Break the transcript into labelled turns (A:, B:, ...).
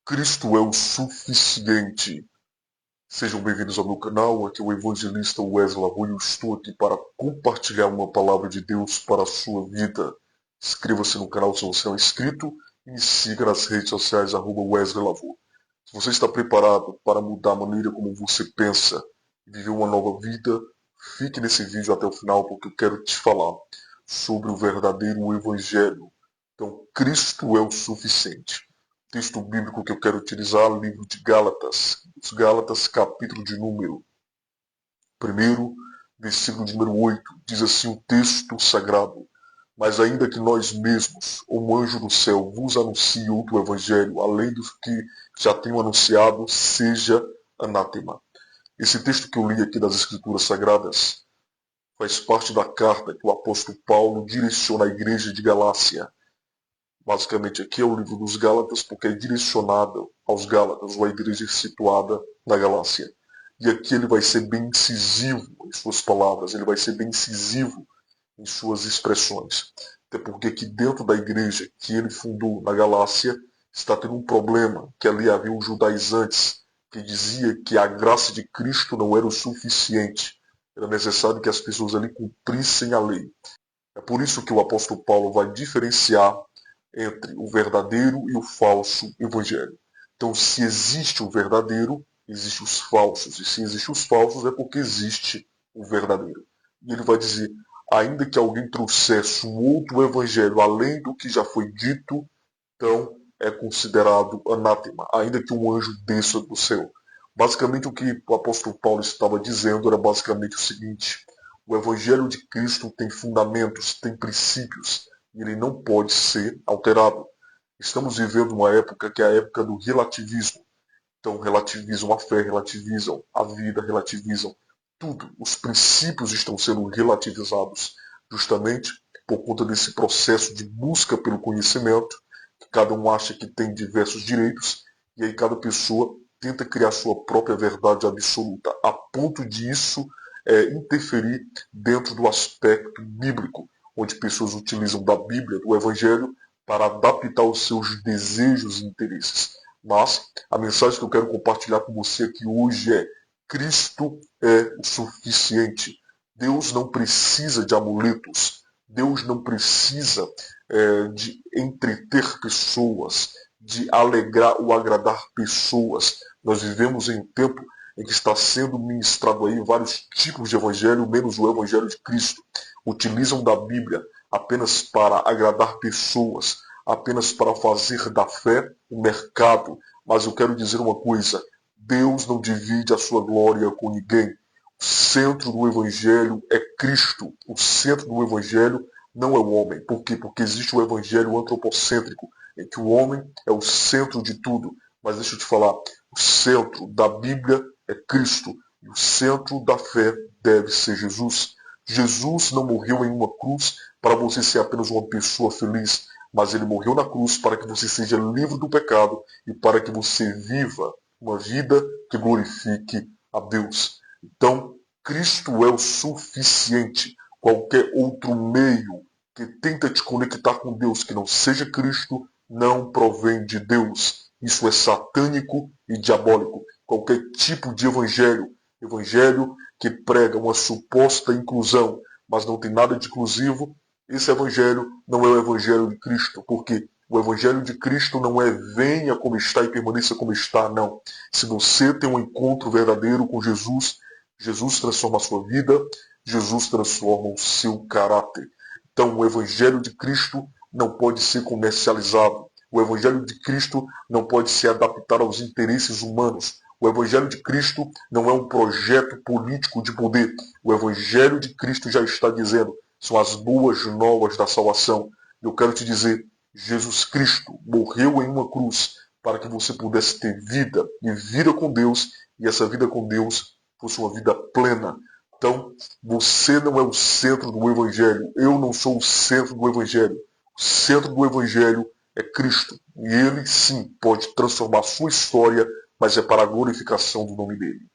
A: Cristo é o suficiente. Sejam bem-vindos ao meu canal, aqui é o evangelista Wesley Lavoi. Eu estou aqui para compartilhar uma palavra de Deus para a sua vida. Inscreva-se no canal se você não é inscrito e me siga nas redes sociais @Wesley Lavoi. Se você está preparado para mudar a maneira como você pensa e viver uma nova vida, fique nesse vídeo até o final porque eu quero te falar sobre o verdadeiro evangelho. Então, Cristo é o suficiente. O texto bíblico que eu quero utilizar é o livro de Gálatas. Os Gálatas, capítulo de número 1, versículo de número 8. Diz assim o texto sagrado: mas ainda que nós mesmos, ou um anjo do céu, vos anuncie outro evangelho, além do que já tenho anunciado, seja anátema. Esse texto que eu li aqui das Escrituras Sagradas faz parte da carta que o apóstolo Paulo direciona à igreja de Galácia. Basicamente aqui é o livro dos Gálatas porque é direcionado aos Gálatas, ou à igreja situada na Galácia. E aqui ele vai ser bem incisivo em suas palavras, ele vai ser bem incisivo em suas expressões. Até porque aqui dentro da igreja que ele fundou na Galácia está tendo um problema, que ali havia os judaizantes, que dizia que a graça de Cristo não era o suficiente. Era necessário que as pessoas ali cumprissem a lei. É por isso que o apóstolo Paulo vai diferenciar entre o verdadeiro e o falso evangelho. Então, se existe o verdadeiro, existem os falsos. E se existem os falsos, é porque existe o verdadeiro. E ele vai dizer, ainda que alguém trouxesse um outro evangelho além do que já foi dito, então é considerado anátema, ainda que um anjo desça do céu. Basicamente o que o apóstolo Paulo estava dizendo era basicamente o seguinte: o evangelho de Cristo tem fundamentos, tem princípios, e ele não pode ser alterado. Estamos vivendo uma época que é a época do relativismo. Então relativizam a fé, relativizam a vida, relativizam tudo. Os princípios estão sendo relativizados justamente por conta desse processo de busca pelo conhecimento, que cada um acha que tem diversos direitos, e aí cada pessoa tenta criar sua própria verdade absoluta, a ponto de isso interferir dentro do aspecto bíblico, onde pessoas utilizam da Bíblia, do Evangelho, para adaptar os seus desejos e interesses. Mas a mensagem que eu quero compartilhar com você aqui hoje é: Cristo é o suficiente. Deus não precisa de amuletos. Deus não precisa de entreter pessoas, de alegrar ou agradar pessoas. Nós vivemos em um tempo em que está sendo ministrado aí vários tipos de evangelho, menos o evangelho de Cristo. Utilizam da Bíblia apenas para agradar pessoas, apenas para fazer da fé um mercado. Mas eu quero dizer uma coisa: Deus não divide a sua glória com ninguém. O centro do Evangelho é Cristo. O centro do Evangelho não é o homem. Por quê? Porque existe o Evangelho antropocêntrico, em que o homem é o centro de tudo. Mas deixa eu te falar, o centro da Bíblia é Cristo. E o centro da fé deve ser Jesus. Jesus não morreu em uma cruz para você ser apenas uma pessoa feliz, mas ele morreu na cruz para que você seja livre do pecado e para que você viva uma vida que glorifique a Deus. Então, Cristo é o suficiente. Qualquer outro meio que tenta te conectar com Deus que não seja Cristo não provém de Deus. Isso é satânico e diabólico. Qualquer tipo de evangelho que prega uma suposta inclusão, mas não tem nada de inclusivo, esse evangelho não é o evangelho de Cristo. Por quê? O evangelho de Cristo não é venha como está e permaneça como está, não. Se você tem um encontro verdadeiro com Jesus, Jesus transforma a sua vida, Jesus transforma o seu caráter. Então o evangelho de Cristo não pode ser comercializado. O evangelho de Cristo não pode ser adaptado aos interesses humanos. O evangelho de Cristo não é um projeto político de poder. O evangelho de Cristo já está dizendo, são as boas novas da salvação. Eu quero te dizer, Jesus Cristo morreu em uma cruz para que você pudesse ter vida e vida com Deus, e essa vida com Deus fosse uma vida plena. Então, você não é o centro do Evangelho, eu não sou o centro do Evangelho. O centro do Evangelho é Cristo, e ele sim pode transformar a sua história, mas é para a glorificação do nome dele.